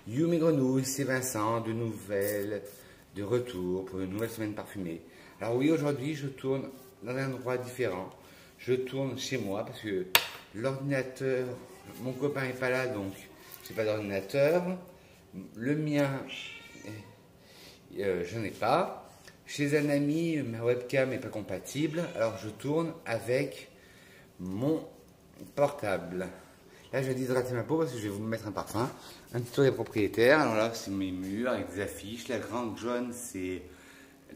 You mes grenouilles, c'est Vincent, de retour pour une nouvelle semaine parfumée. Alors oui, aujourd'hui je tourne dans un endroit différent. Je tourne chez moi parce que l'ordinateur, mon copain n'est pas là donc j'ai pas d'ordinateur. Le mien, je n'ai pas. Chez un ami, ma webcam n'est pas compatible. Alors je tourne avec mon portable. Là, je vais hydrater ma peau parce que je vais vous mettre un parfum. Un petit tour des propriétaires. Alors là, c'est mes murs avec des affiches. La grande jaune, c'est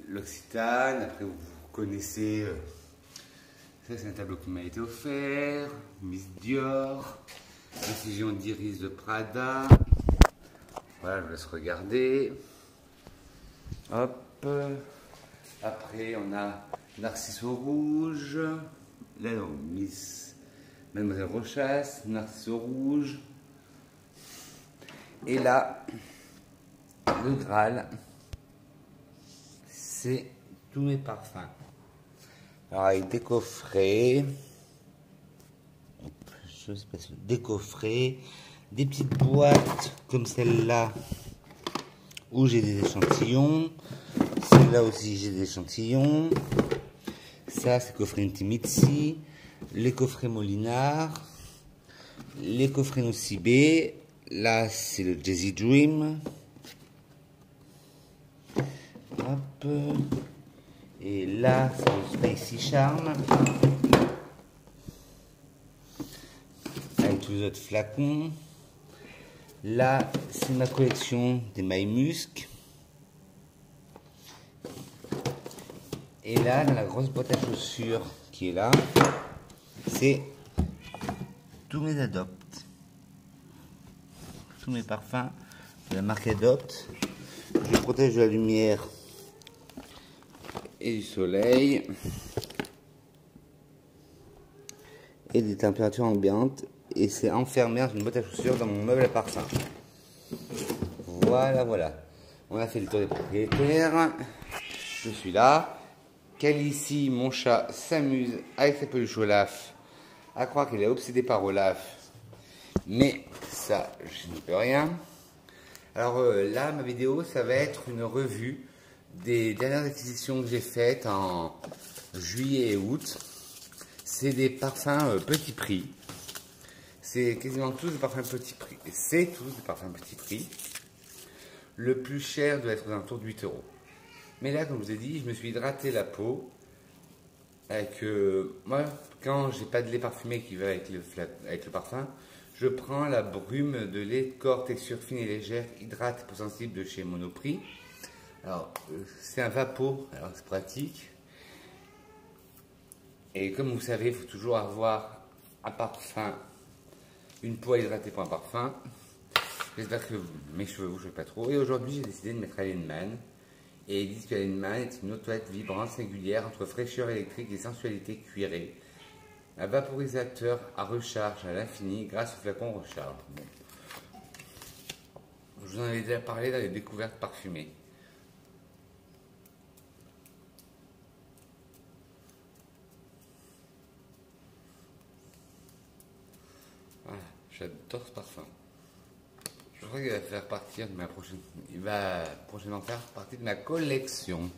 l'Occitane. Après, vous connaissez. Ça, c'est un tableau qui m'a été offert. Miss Dior. Décision d'Iris de Prada. Voilà, je vous laisse regarder. Hop. Après, on a Narciso Rouge. Là, non, Miss. Mademoiselle Rochasse, Narciso Rouge. Et là, le Graal, c'est tous mes parfums. Alors avec des coffrets, je sais pas si des coffrets, des petites boîtes comme celle-là où j'ai des échantillons. Celle-là aussi j'ai des échantillons. Ça c'est coffret Intimacy. Les coffrets Molinard, les coffrets Nocibé, là c'est le Jazzy Dream, hop, et là c'est le Spicy Charm, avec tous les autres flacons. Là c'est ma collection des My Musk. Et là dans la grosse boîte à chaussures qui est là, c'est tous mes Adoptes, tous mes parfums de la marque Adopt. Je protège de la lumière et du soleil et des températures ambiantes, et c'est enfermé dans une boîte à chaussures dans mon meuble à parfum. Voilà, on a fait le tour des propriétaires. Je suis là. Calici, mon chat, s'amuse avec sa peluche Olaf, à croire qu'il est obsédé par Olaf, mais ça, je n'y peux rien. Alors là, ma vidéo, ça va être une revue des dernières acquisitions que j'ai faites en juillet et août. C'est des parfums petit prix. C'est quasiment tous des parfums petit prix. C'est tous des parfums petit prix. Le plus cher doit être aux alentours de 8 €. Mais là, comme je vous ai dit, je me suis hydraté la peau avec, moi, quand j'ai pas de lait parfumé qui va avec le parfum, je prends la brume de lait de corps texture fine et légère, hydrate et peau sensible de chez Monoprix. Alors, c'est un vapeau, alors c'est pratique. Et comme vous savez, il faut toujours avoir un parfum, une peau hydratée pour un parfum. J'espère que mes cheveux vous jouent pas trop. Et aujourd'hui, j'ai décidé de mettre Allen Man. Et ils disent que Allen Man est une eau de toilette vibrante, singulière, entre fraîcheur électrique et sensualité cuirée. Un vaporisateur à recharge à l'infini grâce au flacon recharge. Bon. Je vous en avais déjà parlé dans les découvertes parfumées. Voilà, j'adore ce parfum. Je crois qu'il va faire partie de ma prochaine. Il va prochainement faire partie de ma collection.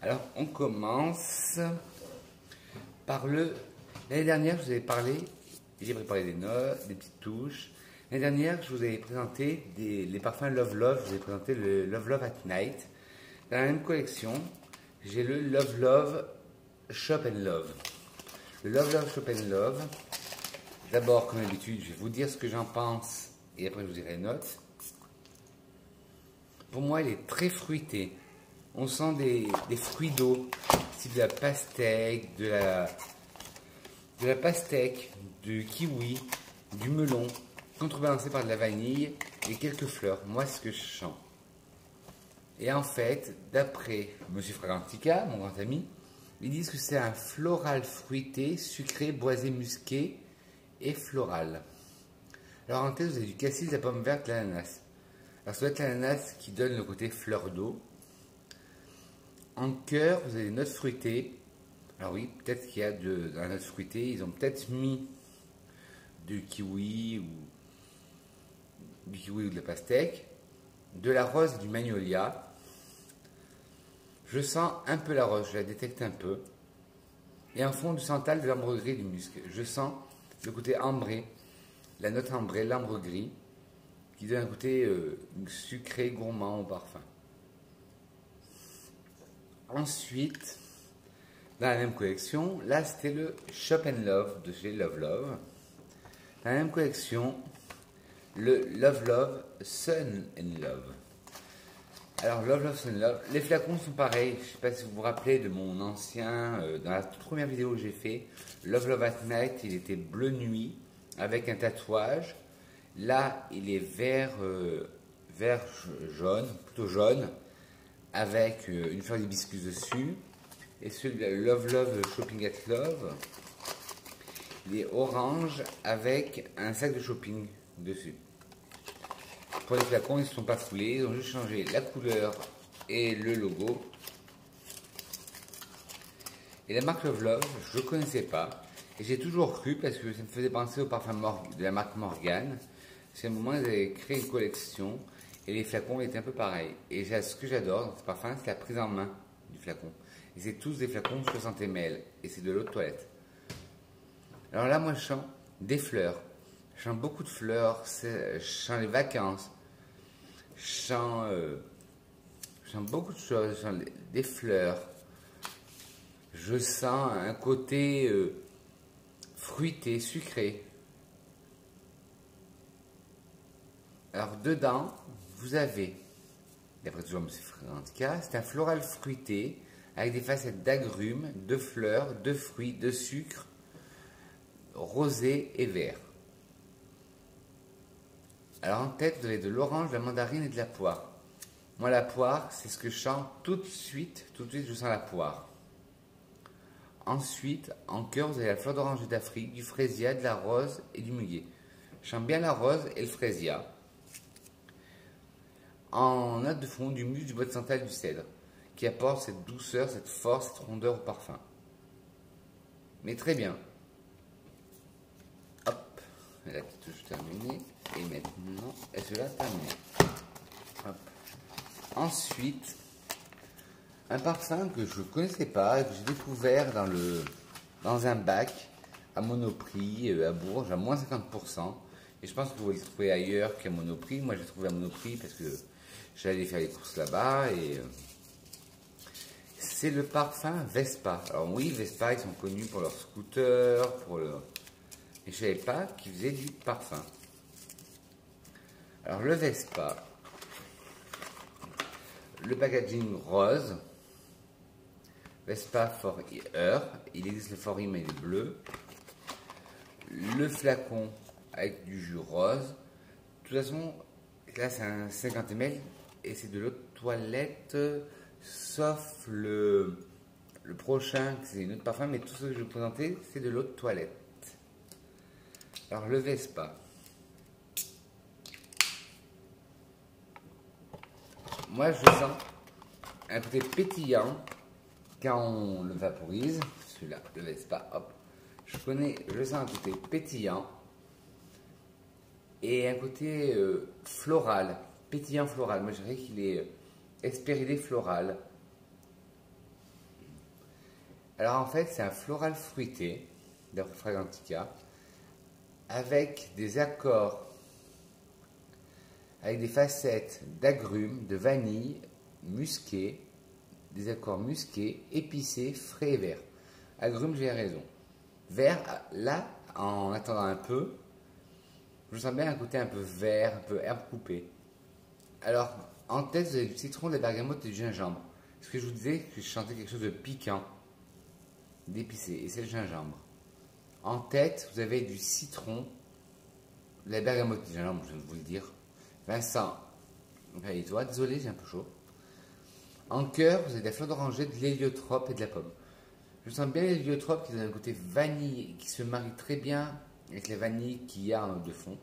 Alors, on commence par le. L'année dernière, je vous avais parlé. J'ai préparé des notes, des petites touches. L'année dernière, je vous avais présenté les parfums Love Love. Je vous avais présenté le Love Love at Night. Dans la même collection, j'ai le Love Love Shop and Love. Le Love Love Shop and Love. D'abord, comme d'habitude, je vais vous dire ce que j'en pense. Et après, je vous dirai les notes. Pour moi, il est très fruité. On sent des fruits d'eau, type de la pastèque, de la pastèque, du kiwi, du melon, contrebalancé par de la vanille et quelques fleurs. Moi, c'est ce que je sens. Et en fait, d'après M. Fragrantica, mon grand ami, ils disent que c'est un floral fruité, sucré, boisé, musqué et floral. Alors en tête, vous avez du cassis, de la pomme verte, de l'ananas. Alors ça doit être l'ananas qui donne le côté fleur d'eau. En cœur, vous avez des notes fruitées. Alors oui, peut-être qu'il y a de la note fruitée. Ils ont peut-être mis du kiwi du kiwi ou de la pastèque, de la rose et du magnolia. Je sens un peu la rose, je la détecte un peu. Et un fond du santal, de l'ambre gris, du musc. Je sens le côté ambré, la note ambrée, l'ambre gris, qui donne un côté sucré, gourmand au parfum. Ensuite, dans la même collection, là c'était le Shop and Love de chez Love Love. Dans la même collection, le Love Love Sun and Love. Alors Love Love Sun Love, les flacons sont pareils. Je ne sais pas si vous vous rappelez de mon ancien, dans la toute première vidéo que j'ai fait, Love Love at Night, il était bleu nuit avec un tatouage. Là, il est vert, vert jaune, plutôt jaune, avec une fleur d'hibiscus dessus. Et celui-là, Love Love Shopping at Love, il est orange avec un sac de shopping dessus. Pour les flacons, ils ne se sont pas foulés, ils ont juste changé la couleur et le logo. Et la marque Love Love, je ne connaissais pas. Et j'ai toujours cru, parce que ça me faisait penser au parfum de la marque Morgane. C'est un moment où ils avaient créé une collection et les flacons étaient un peu pareils. Et ce que j'adore dans ce parfum, c'est la prise en main du flacon. Et c'est tous des flacons 60 ml et c'est de l'eau de toilette. Alors là, moi, je sens des fleurs. Je sens beaucoup de fleurs, je sens les vacances. Je sens beaucoup de choses, je sens des fleurs. Je sens un côté fruité, sucré. Alors dedans, vous avez, d'après toujours M. Frantska, c'est un floral fruité avec des facettes d'agrumes, de fleurs, de fruits, de sucre, rosé et vert. Alors en tête, vous avez de l'orange, de la mandarine et de la poire. Moi, la poire, c'est ce que je sens tout de suite, je sens la poire. Ensuite, en cœur, vous avez la fleur d'oranger d'Afrique, du fraisia, de la rose et du muguet. Je sens bien la rose et le fraisia. En note de fond, du musc, du bois de santal, du cèdre, qui apporte cette douceur, cette force, cette rondeur au parfum. Mais très bien. Hop, la petite touche terminée. Et maintenant, et cela terminé. Hop. Ensuite, un parfum que je ne connaissais pas, que j'ai découvert dans un bac à Monoprix, à Bourges, à moins 50%. Et je pense que vous le trouvez ailleurs qu'à Monoprix. Moi, j'ai trouvé à Monoprix parce que j'allais faire les courses là-bas. Et c'est le parfum Vespa. Alors oui, Vespa, ils sont connus pour leur scooter, mais je ne savais pas qu'ils faisaient du parfum. Alors le Vespa, le packaging rose, Vespa for Her, il existe le for Him mais il est bleu, le flacon avec du jus rose. De toute façon, là c'est un 50 ml et c'est de l'eau de toilette, sauf le prochain, c'est une autre parfum, mais tout ce que je vais vous présenter, c'est de l'eau de toilette. Alors le Vespa. Moi, je sens un côté pétillant quand on le vaporise. Celui-là, le Vespa, hop. Je sens un côté pétillant et un côté floral, pétillant floral. Moi, je dirais qu'il est hespéridé floral. Alors, en fait, c'est un floral fruité, d'après Fragrantica, avec des accords, avec des facettes d'agrumes, de vanille, musqué, des accords musqués, épicés, frais et verts. Agrumes, j'ai raison. Vert, là, en attendant un peu, je sens bien un côté un peu vert, un peu herbe coupée. Alors, en tête, vous avez du citron, de la bergamote et du gingembre. Ce que je vous disais, que je sentais quelque chose de piquant, d'épicé, et c'est le gingembre. En tête, vous avez du citron, de la bergamote et du gingembre, je viens de vous le dire. Vincent, toi, désolé, j'ai un peu chaud. En cœur, vous avez de la fleur d'oranger, de l'héliotrope et de la pomme. Je sens bien l'héliotrope qui donne un côté vanille, qui se marie très bien avec la vanille qu'il y a en de fond.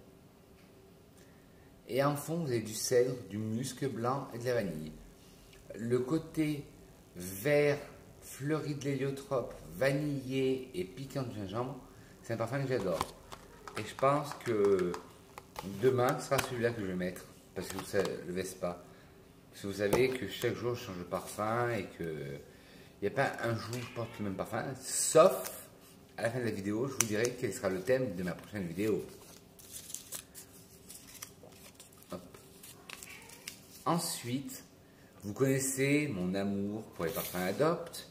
Et en fond, vous avez du cèdre, du musc blanc et de la vanille. Le côté vert, fleuri de l'héliotrope, vanillé et piquant de gingembre, c'est un parfum que j'adore. Et je pense que Demain, ce sera celui-là que je vais mettre, parce que le Vespa. Parce que vous savez que chaque jour, je change de parfum et que il n'y a pas un jour où je porte le même parfum, sauf à la fin de la vidéo, je vous dirai quel sera le thème de ma prochaine vidéo. Hop. Ensuite, vous connaissez mon amour pour les parfums Adopt.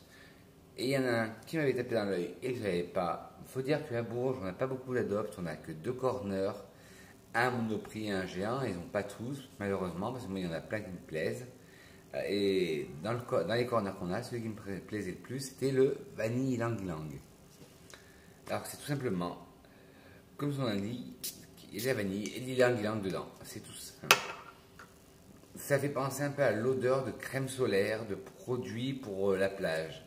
Et il y en a un qui m'avait tapé dans l'œil et que je n'avais pas. Il faut dire que à Bourges, on n'a pas beaucoup d'Adopt, on n'a que 2 corners, un Monoprix et un géant. Ils n'ont pas tous, malheureusement, parce que moi, il y en a plein qui me plaisent. Et dans les corners qu'on a, celui qui me plaisait le plus, c'était le Vanille Ylang Ylang. Alors, c'est tout simplement, comme son nom dit, il y a la vanille et l'ylang ylang dedans. C'est tout simple. Ça fait penser un peu à l'odeur de crème solaire, de produits pour la plage.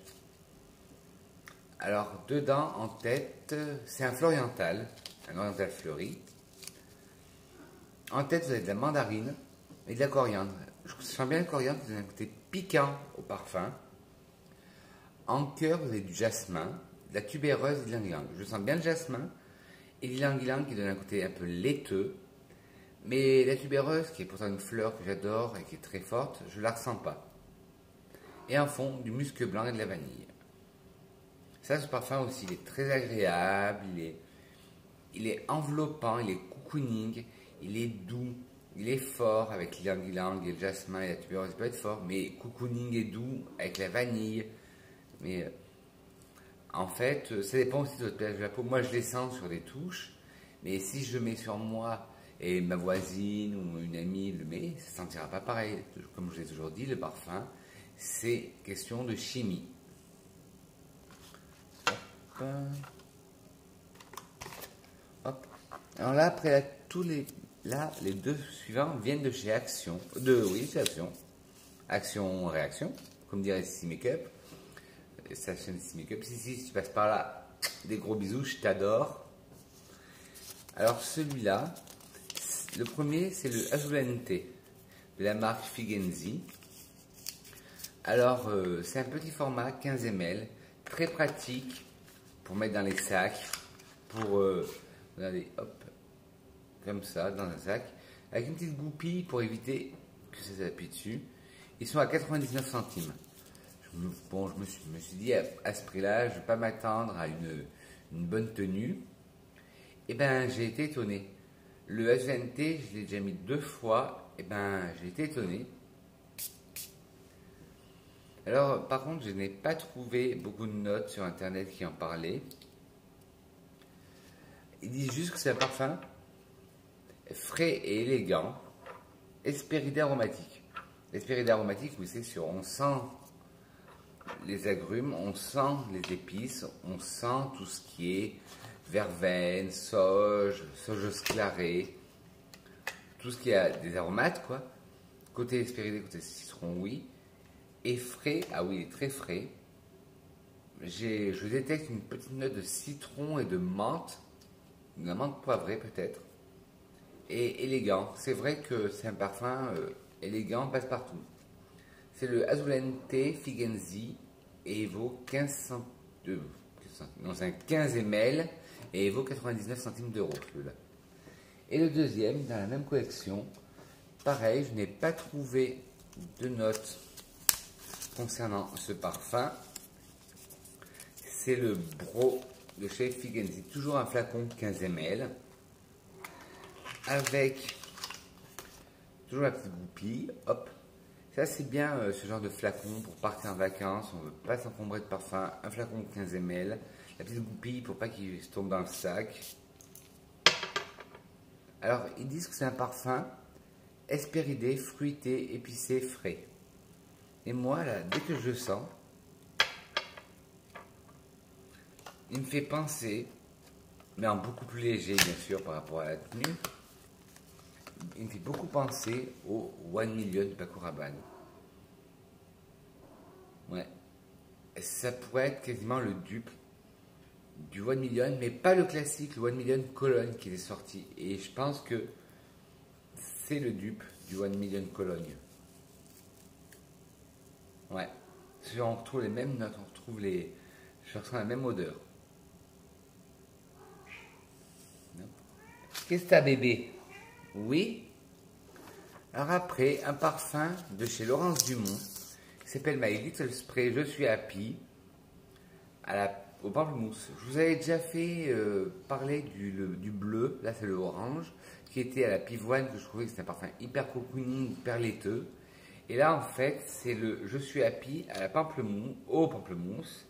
Alors, dedans, en tête, c'est un oriental fleuri. En tête, vous avez de la mandarine et de la coriandre. Je sens bien le coriandre, vous avez un côté piquant au parfum. En cœur, vous avez du jasmin, de la tubéreuse et de l'ylang-ylang. Je sens bien le jasmin et l'ylang-ylang qui donne un côté un peu laiteux. Mais la tubéreuse, qui est pourtant une fleur que j'adore et qui est très forte, je ne la ressens pas. Et en fond, du musc blanc et de la vanille. Ça, ce parfum aussi, il est très agréable, il est enveloppant, il est cocooning, il est doux, il est fort avec l'ylang-ylang et le jasmin et la tubéreuse, il peut être fort, mais cocooning et doux avec la vanille. Mais en fait, ça dépend aussi de votre pH de la peau. Moi, je les sens sur des touches, mais si je le mets sur moi et ma voisine ou une amie le met, ça ne sentira pas pareil. Comme je l'ai toujours dit, le parfum, c'est question de chimie. Hop. Alors là, après, les 2 suivants viennent de chez Action. Chez Action. Action-réaction, comme dirait Sissi Makeup. Sa chaîne Sissi Makeup. Si tu passes par là, des gros bisous, je t'adore. Alors celui-là, le premier, c'est le Azulente de la marque Figenzi. Alors, c'est un petit format, 15 ml, très pratique pour mettre dans les sacs, pour, regardez, hop, comme ça, dans un sac, avec une petite goupille pour éviter que ça s'appuie dessus. Ils sont à 99 centimes. Bon, je me suis dit, à ce prix-là, je ne vais pas m'attendre à une bonne tenue. Et ben, j'ai été étonné. Le Azulente, je l'ai déjà mis 2 fois, et ben, j'ai été étonné. Alors, par contre, je n'ai pas trouvé beaucoup de notes sur internet qui en parlaient. Ils disent juste que c'est un parfum frais et élégant, Hespéridés aromatique. Hespéridés aromatique, oui, c'est sûr, on sent les agrumes, on sent les épices, on sent tout ce qui est verveine, sauge sclarée, tout ce qui a des aromates, quoi. Côté Hespéridés, côté citron, oui. Et frais, ah oui, il est très frais. Je détecte une petite note de citron et de menthe, de la menthe poivrée peut-être. Et élégant, c'est vrai que c'est un parfum élégant, passe-partout. C'est le Azulente Figenzi et il vaut 15 ml et il vaut 99 centimes d'euros celui-là. Et le deuxième, dans la même collection, pareil, je n'ai pas trouvé de notes concernant ce parfum. C'est le Bro de chez Figenzi, toujours un flacon 15 ml avec toujours la petite goupille, hop. Ça c'est bien ce genre de flacon pour partir en vacances, on ne veut pas s'encombrer de parfum, un flacon 15 ml, la petite goupille pour pas qu'il se tombe dans le sac. Alors ils disent que c'est un parfum hespéridé, fruité, épicé, frais. Et moi là, dès que je le sens, il me fait penser, mais en beaucoup plus léger bien sûr par rapport à la tenue, il me fait beaucoup penser au One Million de Paco Rabanne. Ouais. Ça pourrait être quasiment le dupe du One Million, mais pas le classique, le One Million Cologne qui est sorti. Et je pense que c'est le dupe du One Million Cologne. Ouais. On retrouve les mêmes notes, on retrouve les... Je ressens la même odeur. Qu'est-ce que t'as, bébé? Oui. Alors après, un parfum de chez Laurence Dumont qui s'appelle My Little Spray Je suis happy au pamplemousse. Je vous avais déjà fait parler du bleu, là c'est le orange, qui était à la pivoine, que je trouvais que c'était un parfum hyper cocooning, hyper laiteux. Et là en fait, c'est le Je suis happy à la pamplemousse, au pamplemousse,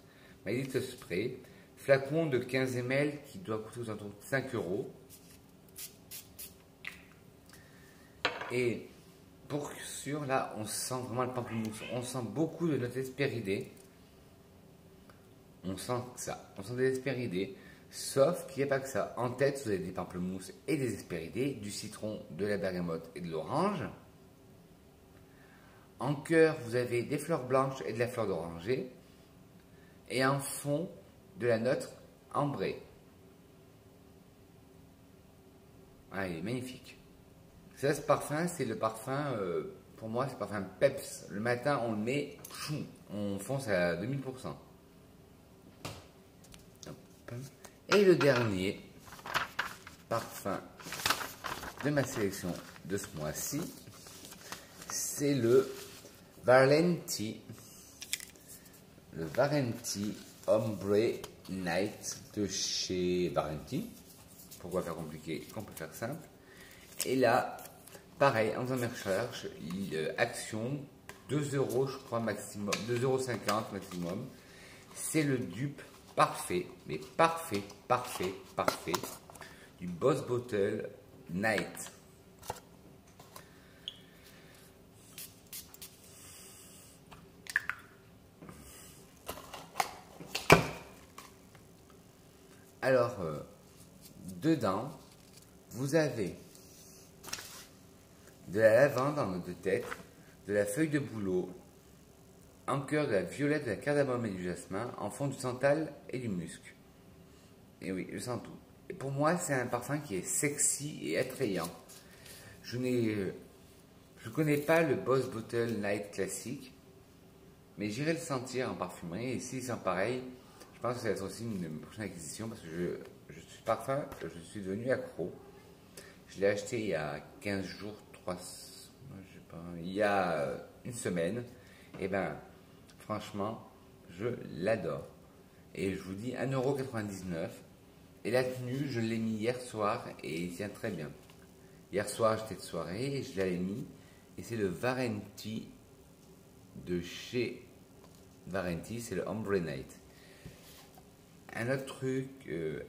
My Little Spray, flacon de 15 ml qui doit coûter aux alentours de 5 euros. Et pour sûr, là, on sent vraiment le pamplemousse. On sent beaucoup de notes hespéridées. On sent ça. On sent des hespéridées. Sauf qu'il n'y a pas que ça. En tête, vous avez des pamplemousses et des hespéridées, du citron, de la bergamote et de l'orange. En cœur, vous avez des fleurs blanches et de la fleur d'oranger. Et en fond, de la note ambrée. Ah, il est magnifique. Ça, ce parfum, c'est le parfum, pour moi, c'est le parfum peps. Le matin, on le met, on fonce à 2000%. Et le dernier parfum de ma sélection de ce mois-ci, c'est le Valenti. Le Valenti Ombre Night de chez Valenti. Pourquoi faire compliqué quand on peut faire simple? Et là, pareil, en faisant mes recherches, Action, 2 € je crois maximum, 2,50 € maximum. C'est le dupe parfait, mais parfait, du Boss Bottle Night. Alors, dedans, vous avez de la lavande en eau de tête, de la feuille de bouleau, en cœur de la violette, de la cardamome et du jasmin, en fond du santal et du musc. Et oui, je sens tout. Et pour moi, c'est un parfum qui est sexy et attrayant. Je connais pas le Boss Bottle Night classique, mais j'irai le sentir en parfumerie. Et s'il sent pareil, je pense que ça va être aussi une prochaine acquisition parce que je suis devenu accro. Je l'ai acheté il y a 15 jours, il y a une semaine. Et ben, franchement, je l'adore. Et je vous dis 1,99 €. Et la tenue, je l'ai mis hier soir et il tient très bien. Hier soir, j'étais de soirée et je l'avais mis. Et c'est le Valenti de chez Valenti, c'est le Ombre Night. Un autre truc,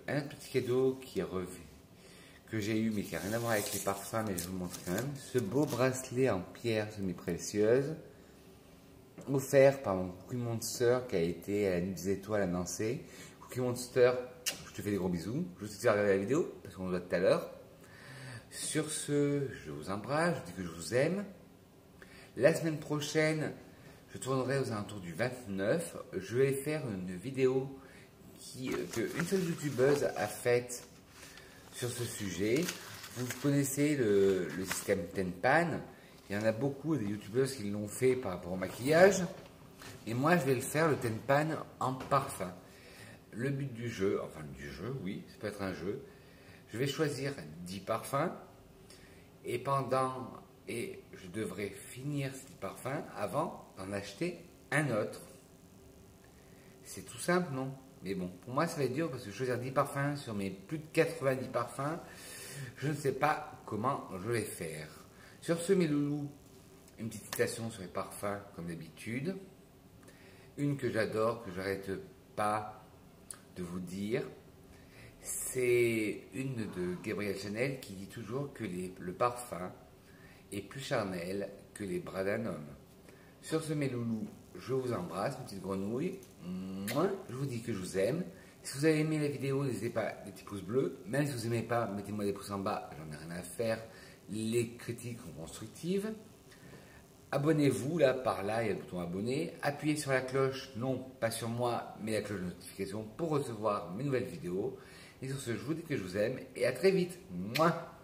un autre petit cadeau qui est revenu, que j'ai eu mais qui n'a rien à voir avec les parfums, mais je vous montre quand même. Ce beau bracelet en pierre semi-précieuse, offert par mon Cookie Monster qui a été à la Nuit des Étoiles à Nancy. Cookie Monster, je te fais des gros bisous. Je vous invite à regarder la vidéo parce qu'on se voit tout à l'heure. Sur ce, je vous embrasse, je vous dis que je vous aime. La semaine prochaine, je tournerai aux alentours du 29. Je vais faire une vidéo qu'une seule youtubeuse a faite sur ce sujet. Vous connaissez le système Tenpan. Il y en a beaucoup des youtubeuses qui l'ont fait par rapport au maquillage. Et moi, je vais le faire, le Tenpan, en parfum. Le but du jeu, enfin du jeu, oui, ça peut être un jeu. Je vais choisir 10 parfums. Et je devrais finir ces parfums avant d'en acheter un autre. C'est tout simple, non? Mais bon, pour moi, ça va être dur parce que choisir 10 parfums sur mes plus de 90 parfums, je ne sais pas comment je vais faire. Sur ce, mes loulous, une petite citation sur les parfums, comme d'habitude. Une que j'adore, que j'arrête pas de vous dire. C'est une de Gabrielle Chanel qui dit toujours que le parfum est plus charnel que les bras d'un homme. Sur ce, mes loulous, je vous embrasse, mes petites grenouilles. Je vous dis que je vous aime. Si vous avez aimé la vidéo, n'hésitez pas des petits pouces bleus. Même si vous n'aimez pas, mettez-moi des pouces en bas, j'en ai rien à faire. Les critiques sont constructives. Abonnez-vous, là, par là, il y a le bouton abonner. Appuyez sur la cloche, non, pas sur moi, mais la cloche de notification pour recevoir mes nouvelles vidéos. Et sur ce, je vous dis que je vous aime et à très vite. Mouah.